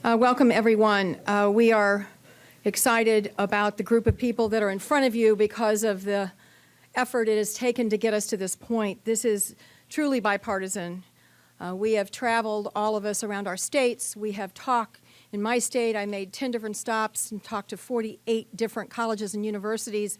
Welcome, everyone. We are excited about the group of people that are in front of you because of the effort it has taken to get us to this point. This is truly bipartisan. We have traveled, all of us, around our states. We have talked. In my state, I made 10 different stops and talked to 48 different colleges and universities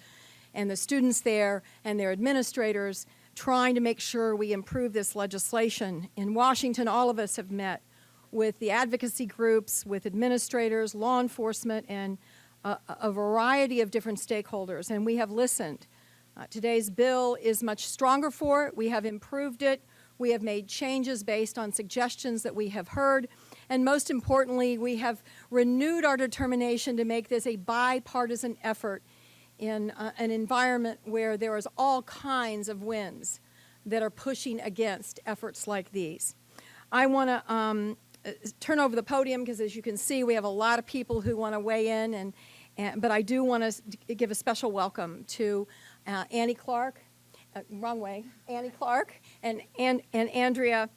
and the students there and their administrators, trying to make sure we improve this legislation. In Washington, all of us have met with the advocacy groups, with administrators, law enforcement, and a variety of different stakeholders, and we have listened. Today's bill is much stronger for it. We have improved it. We have made changes based on suggestions that we have heard, and most importantly, we have renewed our determination to make this a bipartisan effort in an environment where there is all kinds of winds that are pushing against efforts like these. I want to turn over the podium because, as you can see, we have a lot of people who want to weigh in, but I do want to give a special welcome to Annie Clark, Annie Clark and Andrea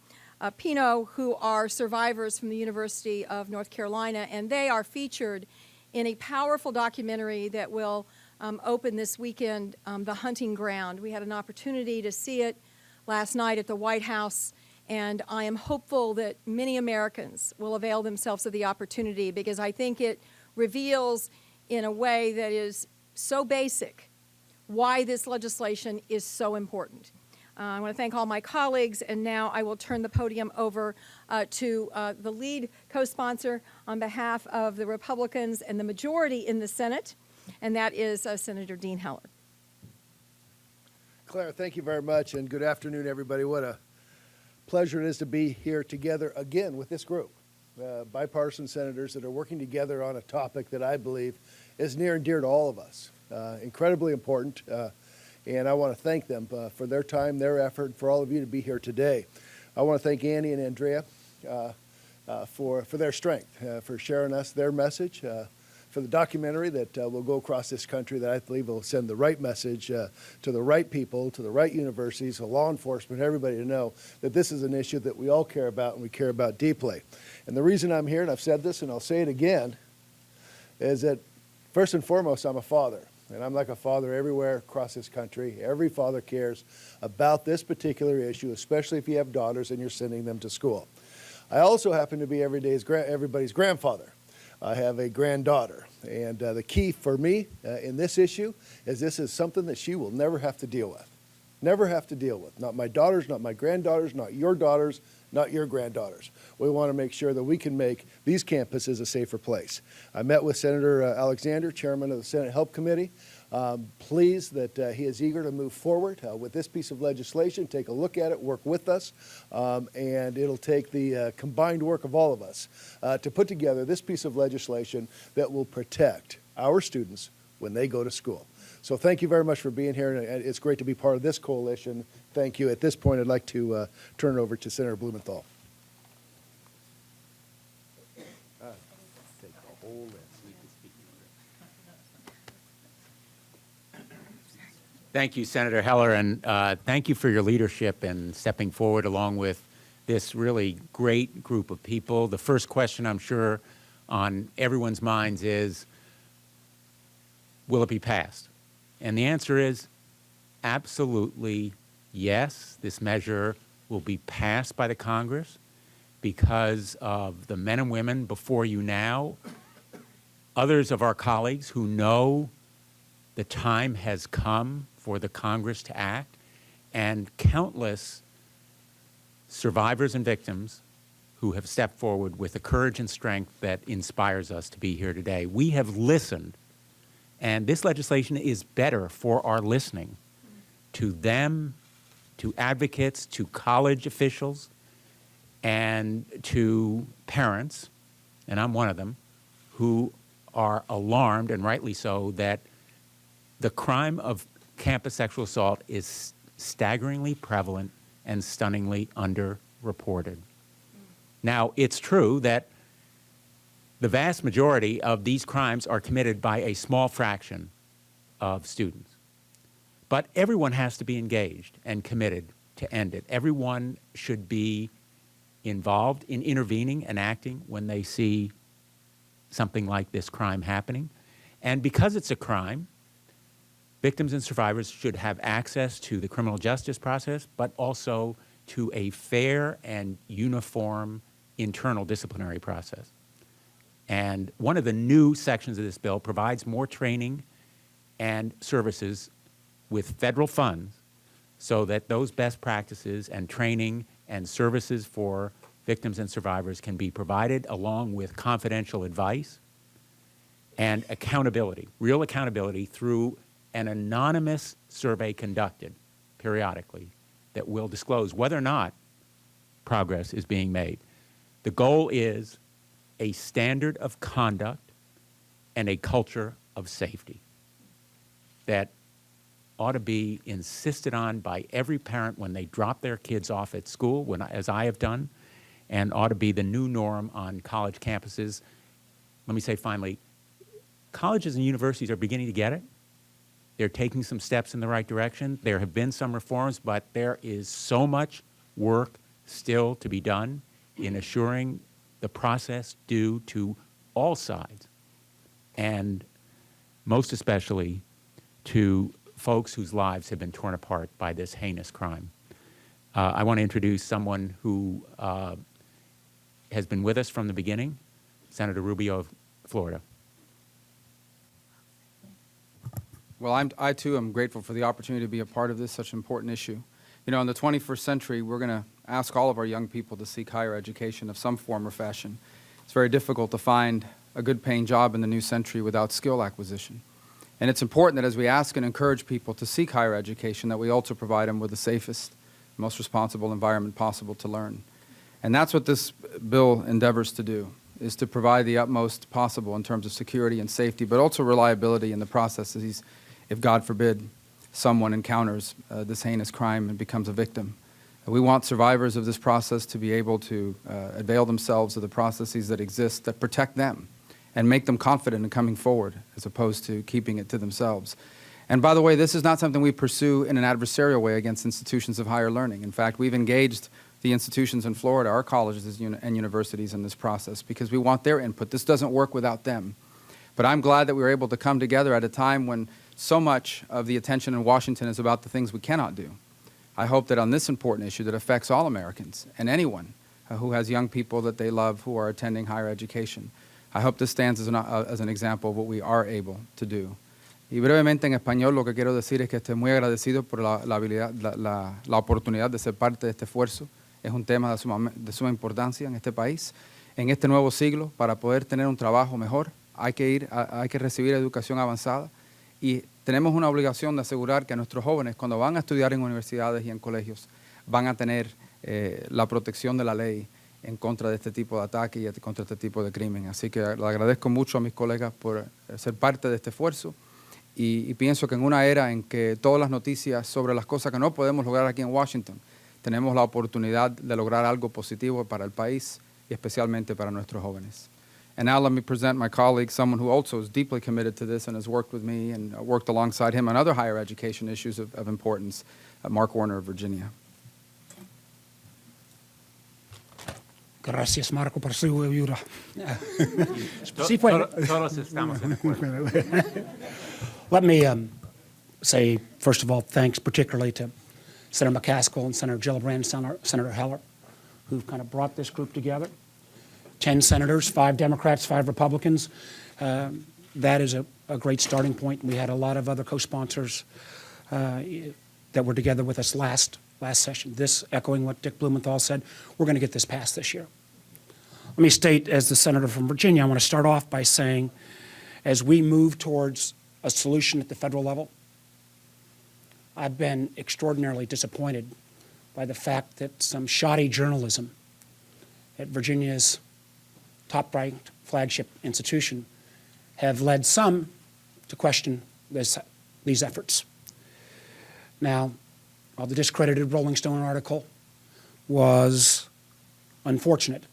Pino, who are survivors from the University of North Carolina, and they are featured in a powerful documentary that will open this weekend, The Hunting Ground. We had an opportunity to see it last night at the White House, and I am hopeful that many Americans will avail themselves of the opportunity because I think it reveals in a way that is so basic why this legislation is so important. I want to thank all my colleagues, and now I will turn the podium over to the lead co-sponsor on behalf of the Republicans and the majority in the Senate, and that is Senator Dean Heller. Claire, thank you very much, and good afternoon, everybody. What a pleasure it is to be here together again with this group, bipartisan senators that are working together on a topic that I believe is near and dear to all of us, incredibly important, and I want to thank them for their time, their effort, for all of you to be here today. I want to thank Annie and Andrea for their strength, for sharing us their message, for the documentary that will go across this country that I believe will send the right message to the right people, to the right universities, to law enforcement, everybody to know that this is an issue that we all care about and we care about deeply. And the reason I'm here, and I've said this and I'll say it again, is that first and foremost, I'm a father. And I'm like a father everywhere across this country. Every father cares about this particular issue, especially if you have daughters and you're sending them to school. I also happen to be everybody's grandfather. I have a granddaughter, and the key for me in this issue is this is something that she will never have to deal with. Never have to deal with. Not my daughters, not my granddaughters, not your daughters, not your granddaughters. We want to make sure that we can make these campuses a safer place. I met with Senator Alexander, chairman of the Senate Help Committee. Pleased that he is eager to move forward with this piece of legislation, take a look at it, work with us, and it'll take the combined work of all of us to put together this piece of legislation that will protect our students when they go to school. So thank you very much for being here, and it's great to be part of this coalition. Thank you. At this point, I'd like to turn it over to Senator Blumenthal. Thank you, Senator Heller, and thank you for your leadership and stepping forward along with this really great group of people. The first question, I'm sure, on everyone's minds is, will it be passed? And the answer is absolutely yes. This measure will be passed by the Congress because of the men and women before you now, others of our colleagues who know the time has come for the Congress to act, and countless survivors and victims who have stepped forward with the courage and strength that inspires us to be here today. We have listened, and this legislation is better for our listening to them, to advocates, to college officials, and to parents, and I'm one of them, who are alarmed, and rightly so, that the crime of campus sexual assault is staggeringly prevalent and stunningly underreported. Now, it's true that the vast majority of these crimes are committed by a small fraction of students. But everyone has to be engaged and committed to end it. Everyone should be involved in intervening and acting when they see something like this crime happening. And because it's a crime, victims and survivors should have access to the criminal justice process, but also to a fair and uniform internal disciplinary process. And one of the new sections of this bill provides more training and services with federal funds so that those best practices and training and services for victims and survivors can be provided along with confidential advice and accountability, real accountability through an anonymous survey conducted periodically that will disclose whether or not progress is being made. The goal is a standard of conduct and a culture of safety that ought to be insisted on by every parent when they drop their kids off at school, as I have done, and ought to be the new norm on college campuses. Let me say finally, colleges and universities are beginning to get it. They're taking some steps in the right direction. There have been some reforms, but there is so much work still to be done in assuring the process due to all sides, and most especially to folks whose lives have been torn apart by this heinous crime. I want to introduce someone who has been with us from the beginning, Senator Rubio of Florida. Well, I too am grateful for the opportunity to be a part of this such an important issue. You know, in the 21st century, we're going to ask all of our young people to seek higher education of some form or fashion. It's very difficult to find a good paying job in the new century without skill acquisition. And it's important that as we ask and encourage people to seek higher education, that we also provide them with the safest, most responsible environment possible to learn. And that's what this bill endeavors to do, is to provide the utmost possible in terms of security and safety, but also reliability in the processes if, God forbid, someone encounters this heinous crime and becomes a victim. We want survivors of this process to be able to avail themselves of the processes that exist that protect them and make them confident in coming forward as opposed to keeping it to themselves. And by the way, this is not something we pursue in an adversarial way against institutions of higher learning. In fact, we've engaged the institutions in Florida, our colleges and universities, in this process because we want their input. This doesn't work without them. But I'm glad that we were able to come together at a time when so much of the attention in Washington is about the things we cannot do. I hope that on this important issue that affects all Americans and anyone who has young people that they love who are attending higher education, I hope this stands as an example of what we are able to do. Y brevemente en español lo que quiero decir es que estoy muy agradecido por la oportunidad de ser parte de este esfuerzo. Es un tema de suma importancia en este país. En este nuevo siglo, para poder tener un trabajo mejor, hay que recibir educación avanzada y tenemos una obligación de asegurar que nuestros jóvenes, cuando van a estudiar en universidades y en colegios, van a tener la protección de la ley en contra de este tipo de ataque y contra este tipo de crimen. Así que le agradezco mucho a mis colegas por ser parte de este esfuerzo y pienso que en una era en que todas las noticias sobre las cosas que no podemos lograr aquí en Washington, tenemos la oportunidad de lograr algo positivo para el país y especialmente para nuestros jóvenes. And now let me present my colleague, someone who also is deeply committed to this and has worked with me and worked alongside him on other higher education issues of importance, Mark Warner of Virginia. Gracias, Marco, por su ayuda. Todos estamos en acuerdo. Let me say, first of all, thanks particularly to Senator McCaskill and Senator Gillibrand, Senator Heller, who've kind of brought this group together. 10 senators, 5 Democrats, 5 Republicans. That is a great starting point. We had a lot of other co-sponsors that were together with us last session. This, echoing what Dick Blumenthal said, we're going to get this passed this year. Let me state, as the senator from Virginia, I want to start off by saying, as we move towards a solution at the federal level, I've been extraordinarily disappointed by the fact that some shoddy journalism at Virginia's top-ranked flagship institution have led some to question these efforts. Now, while the discredited Rolling Stone article was unfortunate,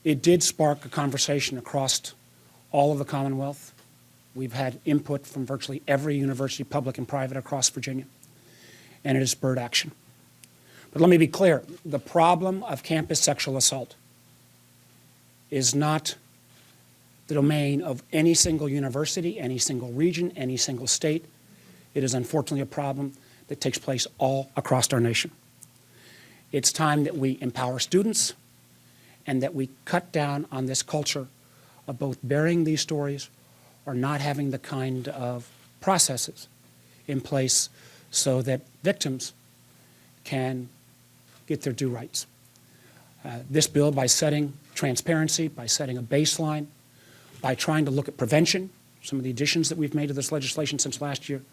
it did spark a conversation across all of the Commonwealth. We've had input from virtually every university, public and private, across Virginia, and it has spurred action. But let me be clear, the problem of campus sexual assault is not the domain of any single university, any single region, any single state. It is unfortunately a problem that takes place all across our nation. It's time that we empower students and that we cut down on this culture of both burying these stories or not having the kind of processes in place so that victims can get their due rights. This bill, by setting transparency, by setting a baseline, by trying to look at prevention, some of the additions that we've made to this legislation since last year,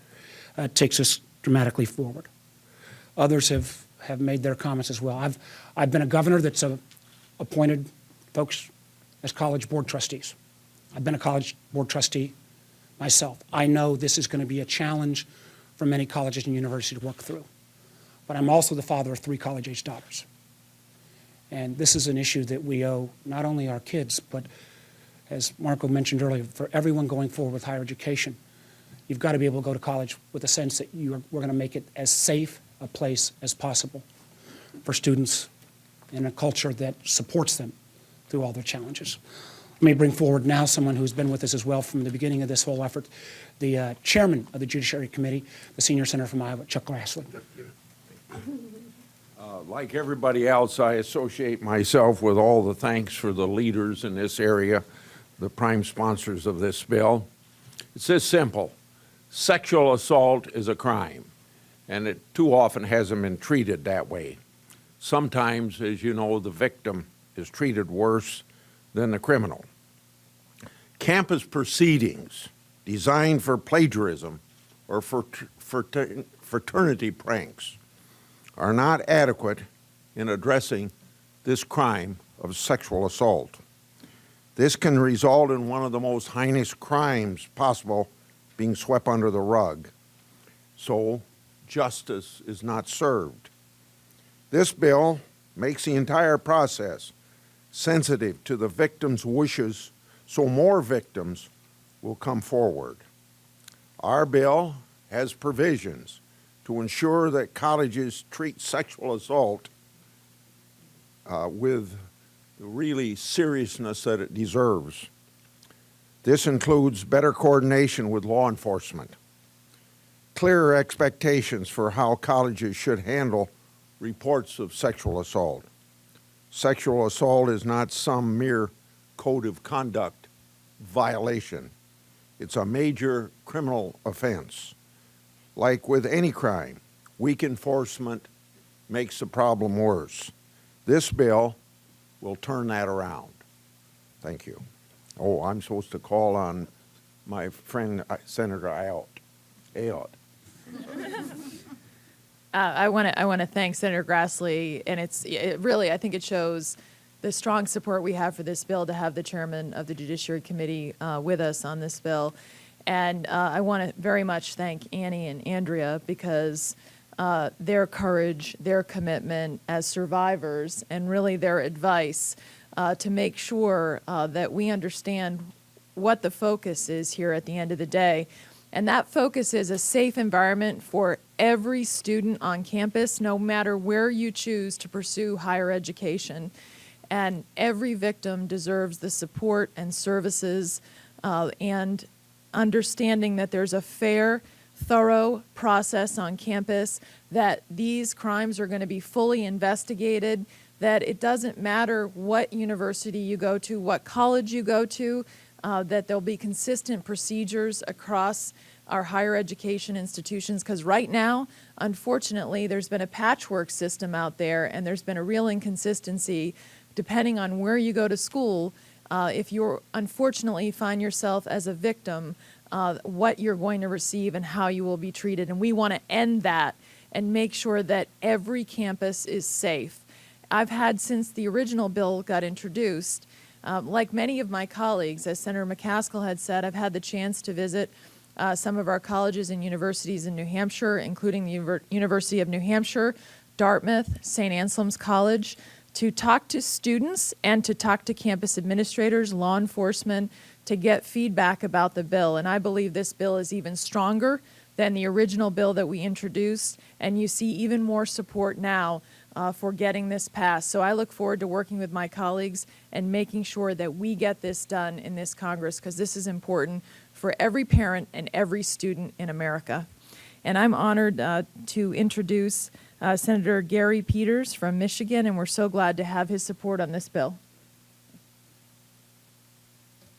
takes us dramatically forward. Others have made their comments as well. I've been a governor that's appointed folks as college board trustees. I've been a college board trustee myself. I know this is going to be a challenge for many colleges and universities to work through. But I'm also the father of 3 college-age daughters. And this is an issue that we owe not only our kids, but as Marco mentioned earlier, for everyone going forward with higher education, you've got to be able to go to college with a sense that we're going to make it as safe a place as possible for students in a culture that supports them through all their challenges. Let me bring forward now someone who's been with us as well from the beginning of this whole effort, the chairman of the Judiciary Committee, the senior senator from Iowa, Chuck Grassley. Like everybody else, I associate myself with all the thanks for the leaders in this area, the prime sponsors of this bill. It's this simple. Sexual assault is a crime, and it too often hasn't been treated that way. Sometimes, as you know, the victim is treated worse than the criminal. Campus proceedings designed for plagiarism or for fraternity pranks are not adequate in addressing this crime of sexual assault. This can result in one of the most heinous crimes possible being swept under the rug. So justice is not served. This bill makes the entire process sensitive to the victim's wishes so more victims will come forward. Our bill has provisions to ensure that colleges treat sexual assault with the really seriousness that it deserves. This includes better coordination with law enforcement, clearer expectations for how colleges should handle reports of sexual assault. Sexual assault is not some mere code of conduct violation. It's a major criminal offense. Like with any crime, weak enforcement makes the problem worse. This bill will turn that around. Thank you. Oh, I'm supposed to call on my friend Senator Ayotte. I want to thank Senator Grassley, and it really, I think it shows the strong support we have for this bill to have the chairman of the Judiciary Committee with us on this bill. And I want to very much thank Annie and Andrea because their courage, their commitment as survivors, and really their advice to make sure that we understand what the focus is here at the end of the day. And that focus is a safe environment for every student on campus, no matter where you choose to pursue higher education. And every victim deserves the support and services and understanding that there's a fair, thorough process on campus, that these crimes are going to be fully investigated, that it doesn't matter what university you go to, what college you go to, that there'll be consistent procedures across our higher education institutions, because right now, unfortunately, there's been a patchwork system out there, and there's been a real inconsistency depending on where you go to school. If you unfortunately find yourself as a victim, what you're going to receive and how you will be treated. And we want to end that and make sure that every campus is safe. I've had, since the original bill got introduced, like many of my colleagues, as Senator McCaskill had said, I've had the chance to visit some of our colleges and universities in New Hampshire, including the University of New Hampshire, Dartmouth, St. Anselm's College, to talk to students and to talk to campus administrators, law enforcement, to get feedback about the bill. And I believe this bill is even stronger than the original bill that we introduced, and you see even more support now for getting this passed. So I look forward to working with my colleagues and making sure that we get this done in this Congress, because this is important for every parent and every student in America. And I'm honored to introduce Senator Gary Peters from Michigan, and we're so glad to have his support on this bill.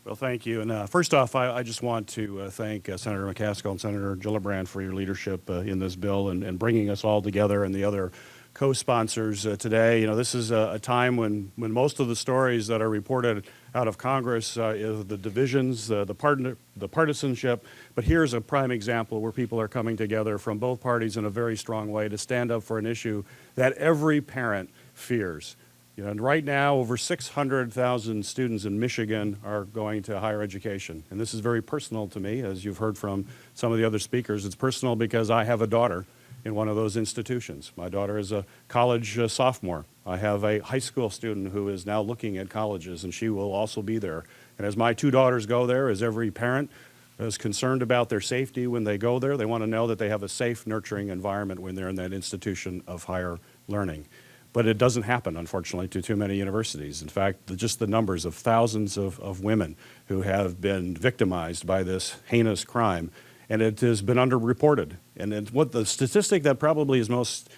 Well, thank you. And first off, I just want to thank Senator McCaskill and Senator Gillibrand for your leadership in this bill and bringing us all together, and the other co-sponsors today. You know, this is a time when most of the stories that are reported out of Congress is the divisions, the partisanship. But here's a prime example where people are coming together from both parties in a very strong way to stand up for an issue that every parent fears. You know, and right now, over 600,000 students in Michigan are going to higher education. And this is very personal to me, as you've heard from some of the other speakers. It's personal because I have a daughter in one of those institutions. My daughter is a college sophomore. I have a high school student who is now looking at colleges, and she will also be there. And as my two daughters go there, as every parent is concerned about their safety when they go there, they want to know that they have a safe, nurturing environment when they're in that institution of higher learning. But it doesn't happen, unfortunately, to too many universities. In fact, just the numbers of thousands of women who have been victimized by this heinous crime, and it has been underreported. And what the statistic that probably is most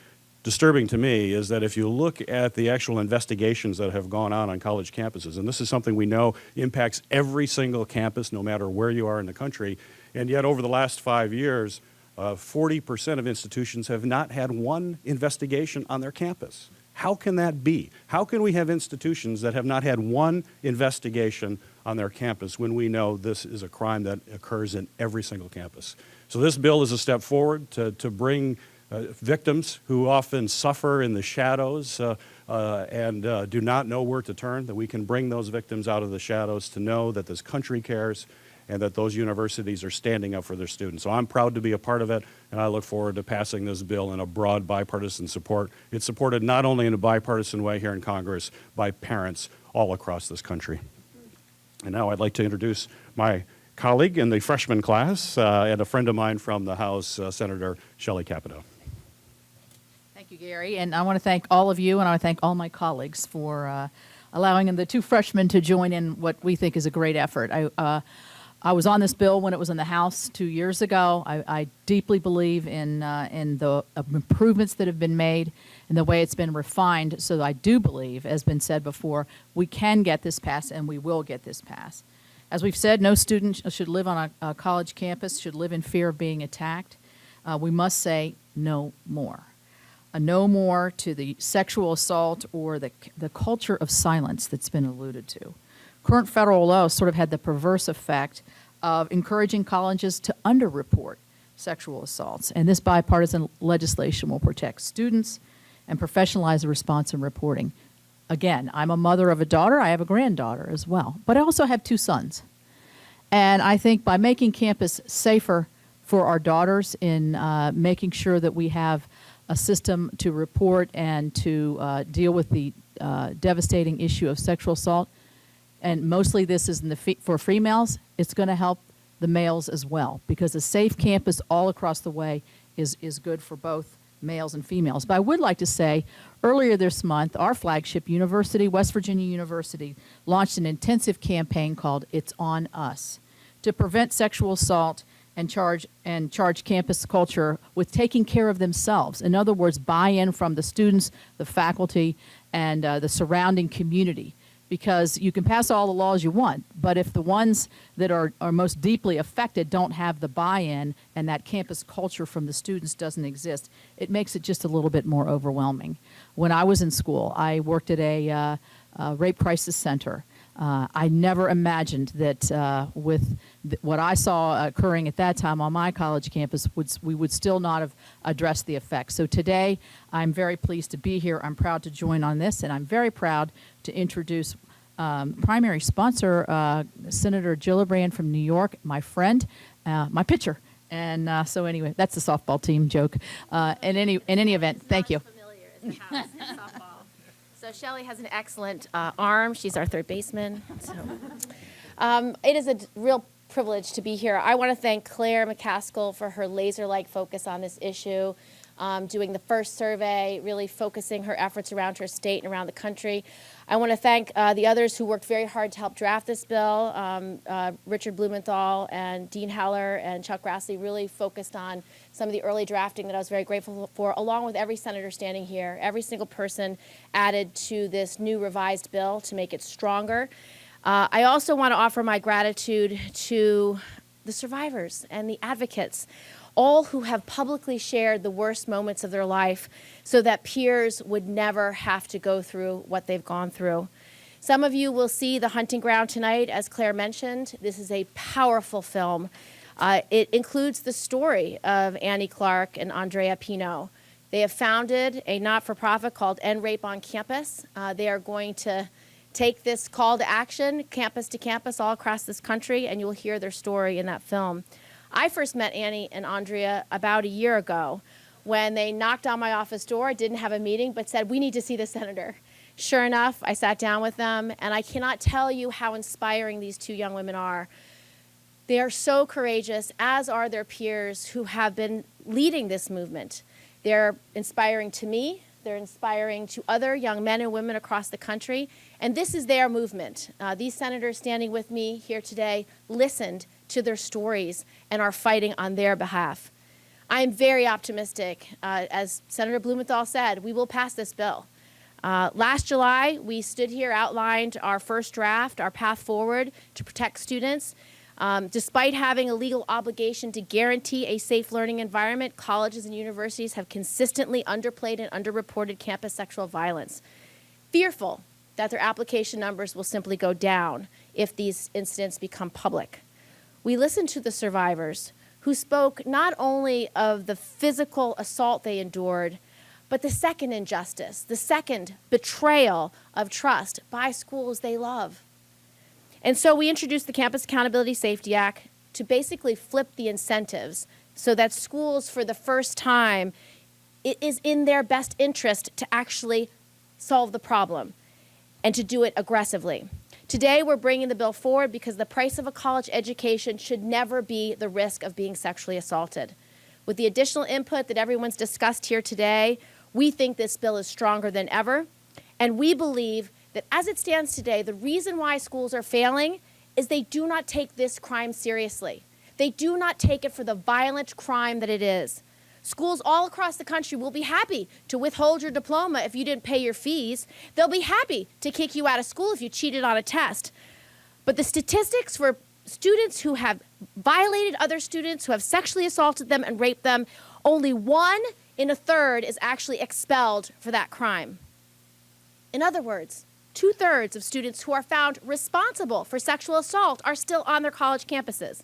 disturbing to me is that if you look at the actual investigations that have gone on college campuses, and this is something we know impacts every single campus, no matter where you are in the country, and yet over the last 5 years, 40% of institutions have not had one investigation on their campus. How can that be? How can we have institutions that have not had one investigation on their campus when we know this is a crime that occurs in every single campus? So this bill is a step forward to bring victims who often suffer in the shadows and do not know where to turn, that we can bring those victims out of the shadows to know that this country cares and that those universities are standing up for their students. So I'm proud to be a part of it, and I look forward to passing this bill in a broad bipartisan support. It's supported not only in a bipartisan way here in Congress, by parents all across this country. And now I'd like to introduce my colleague in the freshman class and a friend of mine from the House, Senator Shelly Capito. Thank you, Gary. And I want to thank all of you, and I want to thank all my colleagues for allowing the two freshmen to join in what we think is a great effort. I was on this bill when it was in the House 2 years ago. I deeply believe in the improvements that have been made and the way it's been refined. So I do believe, as been said before, we can get this passed and we will get this passed. As we've said, no student should live on a college campus, should live in fear of being attacked. We must say no more. A no more to the sexual assault or the culture of silence that's been alluded to. Current federal law sort of had the perverse effect of encouraging colleges to underreport sexual assaults. And this bipartisan legislation will protect students and professionalize the response and reporting. Again, I'm a mother of a daughter. I have a granddaughter as well. But I also have two sons. And I think by making campus safer for our daughters in making sure that we have a system to report and to deal with the devastating issue of sexual assault, and mostly this is for females, it's going to help the males as well, because a safe campus all across the way is good for both males and females. But I would like to say, earlier this month, our flagship university, West Virginia University, launched an intensive campaign called It's On Us to prevent sexual assault and charge campus culture with taking care of themselves. In other words, buy-in from the students, the faculty, and the surrounding community. Because you can pass all the laws you want, but if the ones that are most deeply affected don't have the buy-in and that campus culture from the students doesn't exist, it makes it just a little bit more overwhelming. When I was in school, I worked at a rape crisis center. I never imagined that with what I saw occurring at that time on my college campus, we would still not have addressed the effects. So today, I'm very pleased to be here. I'm proud to join on this, and I'm very proud to introduce primary sponsor, Senator Gillibrand from New York, my friend, my pitcher. And so anyway, that's the softball team joke. In any event, thank you. Familiar as a house in softball. So Shelly has an excellent arm. She's our third baseman. So it is a real privilege to be here. I want to thank Claire McCaskill for her laser-like focus on this issue. doing the first survey, really focusing her efforts around her state and around the country. I want to thank the others who worked very hard to help draft this bill. Richard Blumenthal and Dean Heller and Chuck Grassley really focused on some of the early drafting that I was very grateful for, along with every senator standing here. Every single person added to this new revised bill to make it stronger. I also want to offer my gratitude to the survivors and the advocates, all who have publicly shared the worst moments of their life so that peers would never have to go through what they've gone through. Some of you will see The Hunting Ground tonight, as Claire mentioned. This is a powerful film. It includes the story of Annie Clark and Andrea Pino. They have founded a not-for-profit called End Rape on Campus. They are going to take this call to action, campus to campus, all across this country, and you will hear their story in that film. I first met Annie and Andrea about a year ago when they knocked on my office door. I didn't have a meeting, but said, we need to see the senator. Sure enough, I sat down with them, and I cannot tell you how inspiring these two young women are. They are so courageous, as are their peers who have been leading this movement. They're inspiring to me. They're inspiring to other young men and women across the country, and this is their movement. These senators standing with me here today listened to their stories and are fighting on their behalf. I am very optimistic. As Senator Blumenthal said, we will pass this bill. Last July, we stood here, outlined our first draft, our path forward to protect students. Despite having a legal obligation to guarantee a safe learning environment, colleges and universities have consistently underplayed and underreported campus sexual violence, fearful that their application numbers will simply go down if these incidents become public. We listened to the survivors who spoke not only of the physical assault they endured, but the second injustice, the second betrayal of trust by schools they love. And so we introduced the Campus Accountability Safety Act to basically flip the incentives so that schools, for the first time, it is in their best interest to actually solve the problem and to do it aggressively. Today, we're bringing the bill forward because the price of a college education should never be the risk of being sexually assaulted. With the additional input that everyone's discussed here today, we think this bill is stronger than ever, and we believe that as it stands today, the reason why schools are failing is they do not take this crime seriously. They do not take it for the violent crime that it is. Schools all across the country will be happy to withhold your diploma if you didn't pay your fees. They'll be happy to kick you out of school if you cheated on a test. But the statistics for students who have violated other students, who have sexually assaulted them and raped them, only 1 in a third is actually expelled for that crime. In other words, 2/3 of students who are found responsible for sexual assault are still on their college campuses.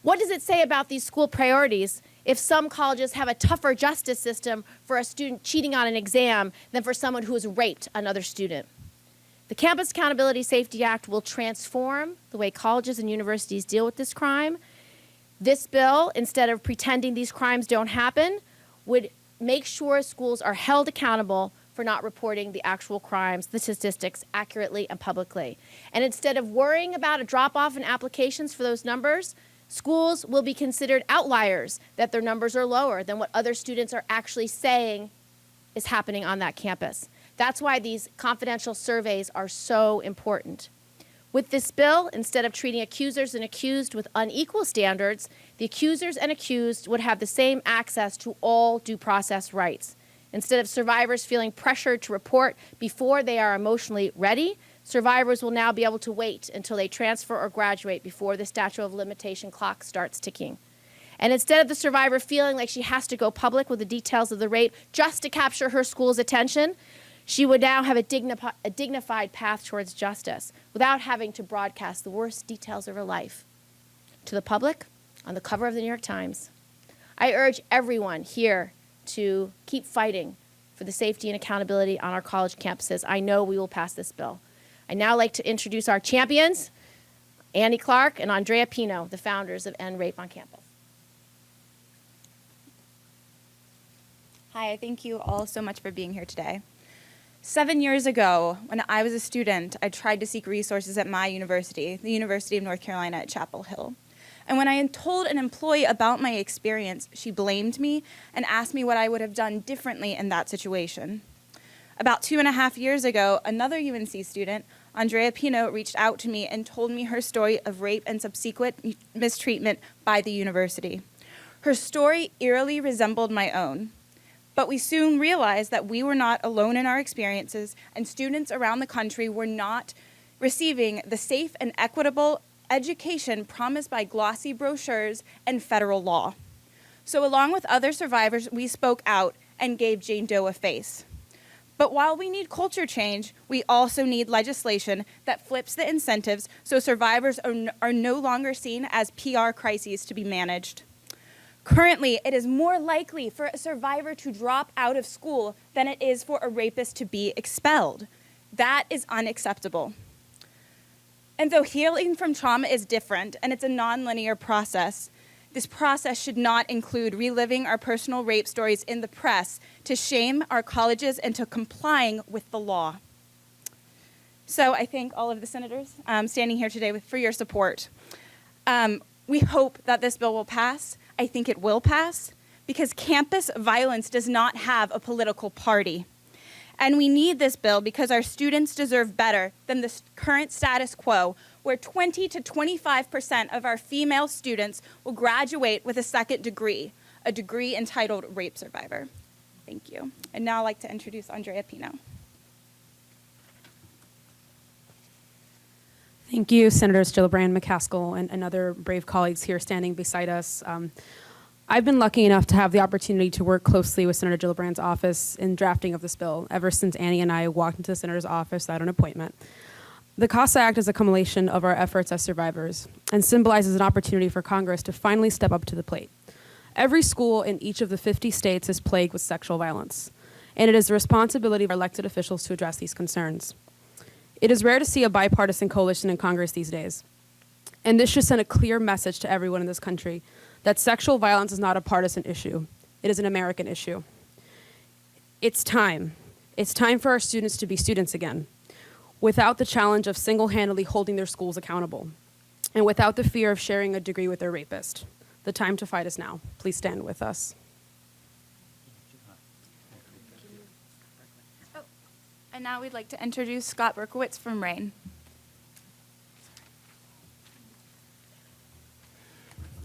What does it say about these school priorities if some colleges have a tougher justice system for a student cheating on an exam than for someone who has raped another student? The Campus Accountability Safety Act will transform the way colleges and universities deal with this crime. This bill, instead of pretending these crimes don't happen, would make sure schools are held accountable for not reporting the actual crimes, the statistics, accurately and publicly. And instead of worrying about a drop-off in applications for those numbers, schools will be considered outliers, that their numbers are lower than what other students are actually saying is happening on that campus. That's why these confidential surveys are so important. With this bill, instead of treating accusers and accused with unequal standards, the accusers and accused would have the same access to all due process rights. Instead of survivors feeling pressured to report before they are emotionally ready, survivors will now be able to wait until they transfer or graduate before the statute of limitation clock starts ticking. And instead of the survivor feeling like she has to go public with the details of the rape just to capture her school's attention, she would now have a dignified path towards justice without having to broadcast the worst details of her life to the public on the cover of the New York Times. I urge everyone here to keep fighting for the safety and accountability on our college campuses. I know we will pass this bill. I'd now like to introduce our champions, Annie Clark and Andrea Pino, the founders of End Rape on Campus. Hi, thank you all so much for being here today. 7 years ago, when I was a student, I tried to seek resources at my university, the University of North Carolina at Chapel Hill. And when I told an employee about my experience, she blamed me and asked me what I would have done differently in that situation. About 2.5 years ago, another UNC student, Andrea Pino, reached out to me and told me her story of rape and subsequent mistreatment by the university. Her story eerily resembled my own. But we soon realized that we were not alone in our experiences, and students around the country were not receiving the safe and equitable education promised by glossy brochures and federal law. So along with other survivors, we spoke out and gave Jane Doe a face. But while we need culture change, we also need legislation that flips the incentives so survivors are no longer seen as PR crises to be managed. Currently, it is more likely for a survivor to drop out of school than it is for a rapist to be expelled. That is unacceptable. And though healing from trauma is different and it's a nonlinear process, this process should not include reliving our personal rape stories in the press to shame our colleges into complying with the law. So I thank all of the senators standing here today for your support. We hope that this bill will pass. I think it will pass because campus violence does not have a political party. And we need this bill because our students deserve better than the current status quo, where 20 to 25% of our female students will graduate with a second degree, a degree entitled Rape Survivor. Thank you. And now I'd like to introduce Andrea Pino. Thank you, Senators Gillibrand, McCaskill, and other brave colleagues here standing beside us. I've been lucky enough to have the opportunity to work closely with Senator Gillibrand's office in drafting of this bill ever since Annie and I walked into the Senator's office without an appointment. The CASA Act is a culmination of our efforts as survivors and symbolizes an opportunity for Congress to finally step up to the plate. Every school in each of the 50 states is plagued with sexual violence, and it is the responsibility of our elected officials to address these concerns. It is rare to see a bipartisan coalition in Congress these days, and this should send a clear message to everyone in this country that sexual violence is not a partisan issue. It is an American issue. It's time. It's time for our students to be students again, without the challenge of single-handedly holding their schools accountable, and without the fear of sharing a degree with their rapist. The time to fight is now. Please stand with us. And now we'd like to introduce Scott Berkowitz from Rain.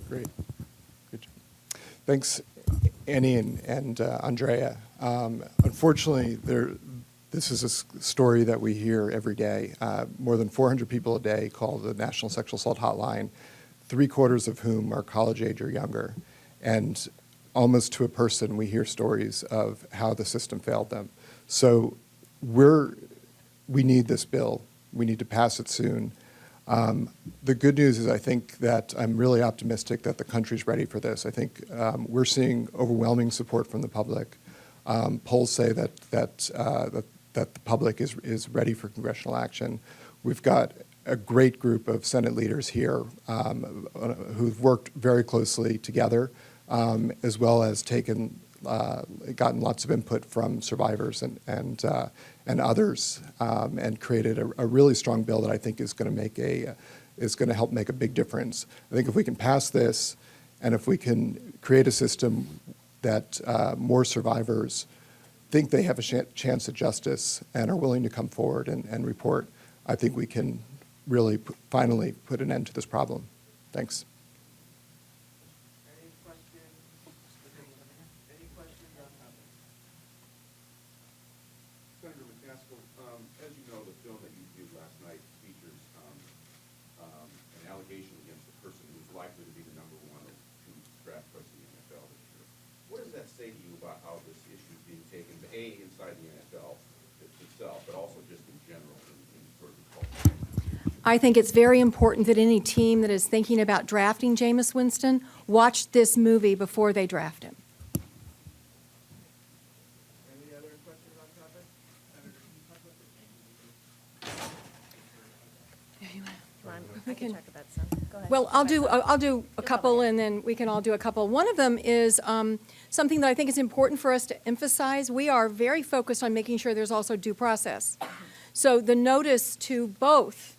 Great. Good job. Thanks, Annie and Andrea. Unfortunately, this is a story that we hear every day. More than 400 people a day call the National Sexual Assault Hotline, 3/4 of whom are college age or younger. And almost to a person, we hear stories of how the system failed them. So we need this bill. We need to pass it soon. The good news is I think that I'm really optimistic that the country's ready for this. I think we're seeing overwhelming support from the public. Polls say that the public is ready for congressional action. We've got a great group of Senate leaders here who've worked very closely together, as well as gotten lots of input from survivors and others, and created a really strong bill that I think is going to help make a big difference. I think if we can pass this, and if we can create a system that more survivors think they have a chance at justice and are willing to come forward and report, I think we can really finally put an end to this problem. Thanks. Any questions on topic? Senator McCaskill, as you know, the film that you viewed last night features an allegation against the person who's likely to be the #1 or 2 draft choice in the NFL this year. What does that say to you about how this issue is being taken, inside the NFL itself, but also just in general in sort of the culture? I think it's very important that any team that is thinking about drafting Jameis Winston watch this movie before they draft him. Any other questions on topic? Senator, We can talk about some. Go ahead. Well, I'll do a couple, and then we can all do a couple. One of them is something that I think is important for us to emphasize. We are very focused on making sure there's also due process. So the notice to both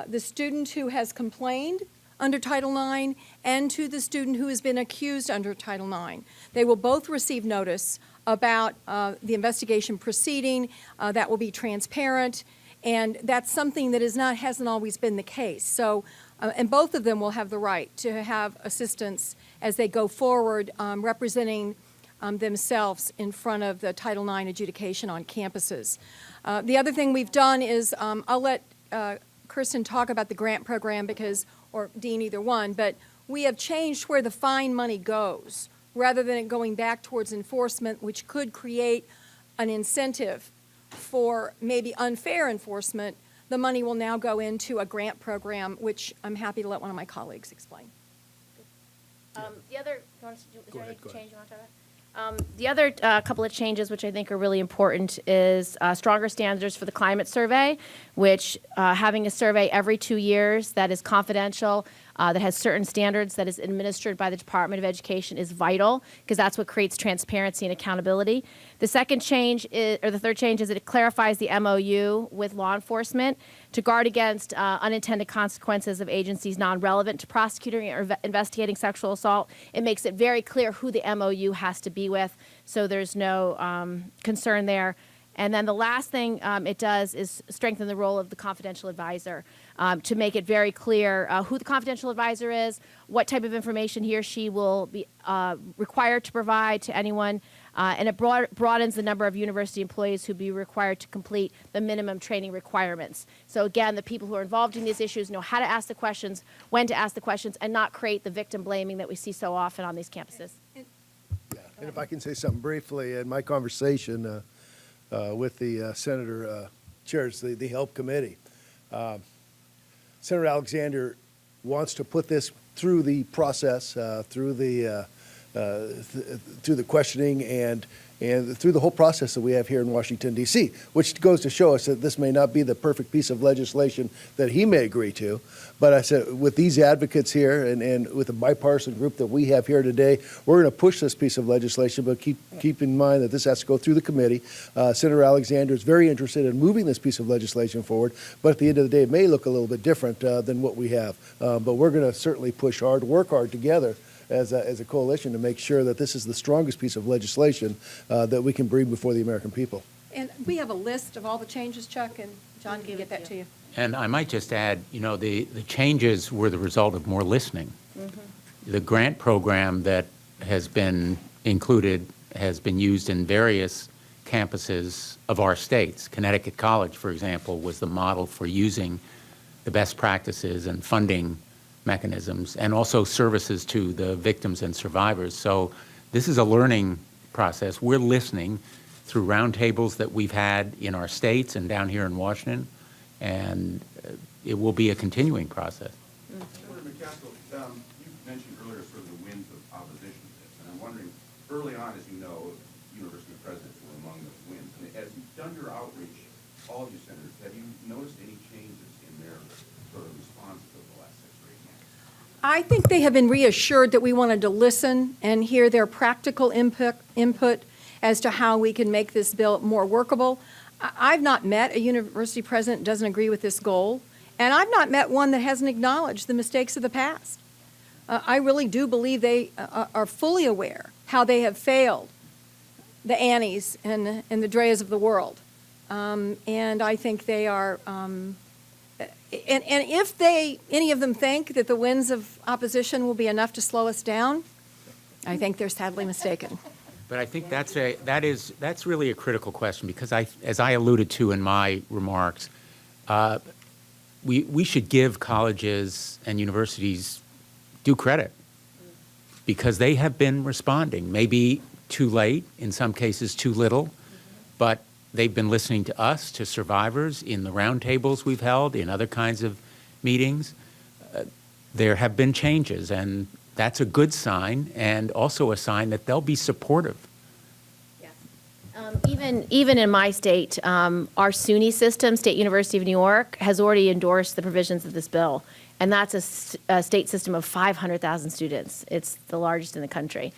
the student who has complained under Title IX and to the student who has been accused under Title IX. They will both receive notice about the investigation proceeding. That will be transparent, and that's something that hasn't always been the case. So, and both of them will have the right to have assistance as they go forward, representing themselves in front of the Title IX adjudication on campuses. The other thing we've done is, I'll let Kirsten talk about the grant program or Dean, either one, but we have changed where the fine money goes rather than it going back towards enforcement, which could create an incentive for maybe unfair enforcement. The money will now go into a grant program, which I'm happy to let one of my colleagues explain. The other, is there any ahead, go ahead. change you want to talk about? The other couple of changes, which I think are really important, is stronger standards for the climate survey, which having a survey every 2 years that is confidential, that has certain standards, that is administered by the Department of Education is vital, because that's what creates transparency and accountability. The second change, or the third change, is that it clarifies the MOU with law enforcement to guard against unintended consequences of agencies non-relevant to prosecuting or investigating sexual assault. It makes it very clear who the MOU has to be with, so there's no concern there. And then the last thing it does is strengthen the role of the confidential advisor to make it very clear who the confidential advisor is, what type of information he or she will be required to provide to anyone, and it broadens the number of university employees who be required to complete the minimum training requirements. So again, the people who are involved in these issues know how to ask the questions, when to ask the questions, and not create the victim blaming that we see so often on these campuses. Yeah, and if I can say something briefly, in my conversation with the senator chairs the HELP committee, Senator Alexander wants to put this through the process, through the questioning and through the whole process that we have here in Washington, D.C., which goes to show us that this may not be the perfect piece of legislation that he may agree to. But I said, with these advocates here and with the bipartisan group that we have here today, we're going to push this piece of legislation, but keep in mind that this has to go through the committee. Senator Alexander is very interested in moving this piece of legislation forward, but at the end of the day, it may look a little bit different than what we have. But we're going to certainly push hard, work hard together as a coalition to make sure that this is the strongest piece of legislation that we can bring before the American people. And we have a list of all the changes, Chuck, and John can get that to you. And I might just add, the changes were the result of more listening. The grant program that has been included has been used in various campuses of our states. Connecticut College, for example, was the model for using the best practices and funding mechanisms, and also services to the victims and survivors. So this is a learning process. We're listening through roundtables that we've had in our states and down here in Washington, and it will be a continuing process. Senator McCaskill, you mentioned earlier sort of the winds of opposition to this, and I'm wondering, early on, as you know, university presidents were among those winds. And as you've done your outreach, all of you senators, have you noticed any changes in their sort of responses over the last 6 or 8 months? I think they have been reassured that we wanted to listen and hear their practical input as to how we can make this bill more workable. I've not met a university president who doesn't agree with this goal, and I've not met one that hasn't acknowledged the mistakes of the past. I really do believe they are fully aware how they have failed the Annies and the Dreas of the world. And I think they are, and if any of them think that the winds of opposition will be enough to slow us down, I think they're sadly mistaken. But I think that's really a critical question, because as I alluded to in my remarks, we should give colleges and universities due credit, because they have been responding, maybe too late, in some cases too little, but they've been listening to us, to survivors, in the roundtables we've held, in other kinds of meetings. There have been changes, and that's a good sign, and also a sign that they'll be supportive. Even in my state, our SUNY system, State University of New York, has already endorsed the provisions of this bill, and that's a state system of 500,000 students. It's the largest in the country.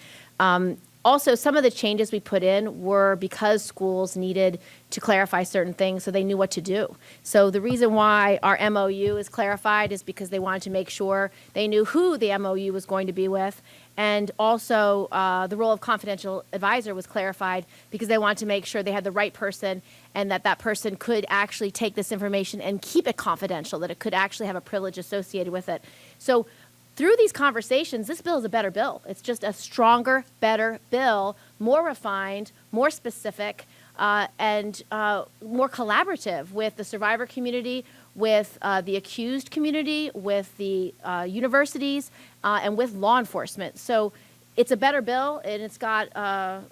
Also, some of the changes we put in were because schools needed to clarify certain things so they knew what to do. So the reason why our MOU is clarified is because they wanted to make sure they knew who the MOU was going to be with. And also, the role of confidential advisor was clarified because they wanted to make sure they had the right person and that that person could actually take this information and keep it confidential, that it could actually have a privilege associated with it. So through these conversations, this bill is a better bill. It's just a stronger, better bill, more refined, more specific, and more collaborative with the survivor community, with the accused community, with the universities, and with law enforcement. So it's a better bill, and it's got a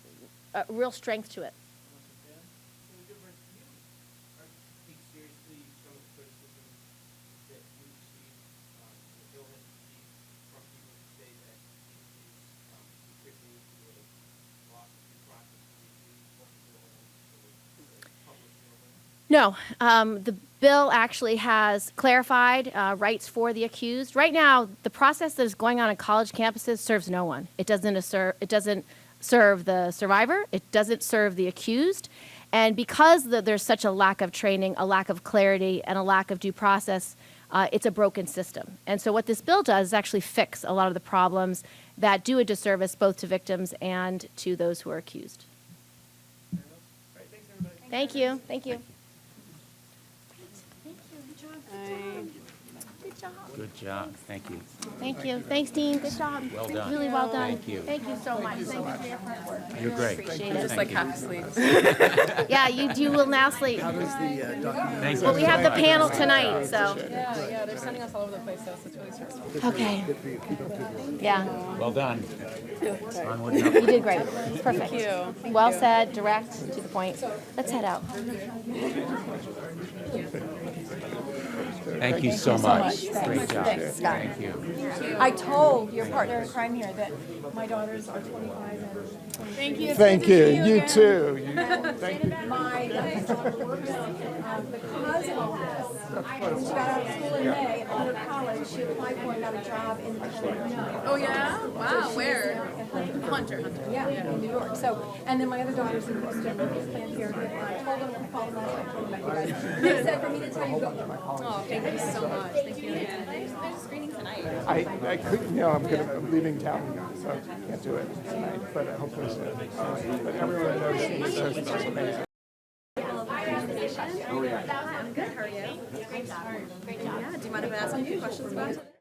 real strength to it. No, the bill actually has clarified rights for the accused. Right now, the process that is going on college campuses serves no one. It doesn't serve the survivor. It doesn't serve the accused. And because there's such a lack of training, a lack of clarity, and a lack of due process, it's a broken system. And so what this bill does is actually fix a lot of the problems that do a disservice both to victims and to those who are accused. Thank you. Thank you. Good job. Thank you. Thank you. Thanks, Dean. Good job. Well done. Really well done. Thank you. Thank you so much. Thank you for your hard work. You're great. Appreciate it. Just like half asleep. Yeah, you will now sleep. How does the document? Thank Well, you we have so the much. panel tonight, so. Yeah, they're sending us all over the place, so it's really stressful. Okay. Good for you. Keep up good work. Yeah, Well done. Onward and you upward. did great. Perfect. you. Thank Well you. said, direct, to the point. Let's head out. Thank you so much. Thanks. Great job. Thanks, Scott. Thank you. I told your partner in crime here that my daughters are 25 and 20. Thank you. Thank you. You too. My youngest daughter works because of all this. When she got out of school in May, out of college, she applied for another job in the Oh yeah? Wow, where? Hunter. Yeah, in New York. So, and then my other daughter's in Houston, Planned Parenthood. I told them to call them last night, I told them about you guys. They said for me to tell you, go. Oh, thank you so much. Thank you. There's a screening tonight. I couldn't, I'm leaving town, so I can't do it tonight, but hopefully soon. But everyone knows that's amazing. I'm good. How are you? Great job. Great job. Yeah, do you mind if I ask you a few questions about it?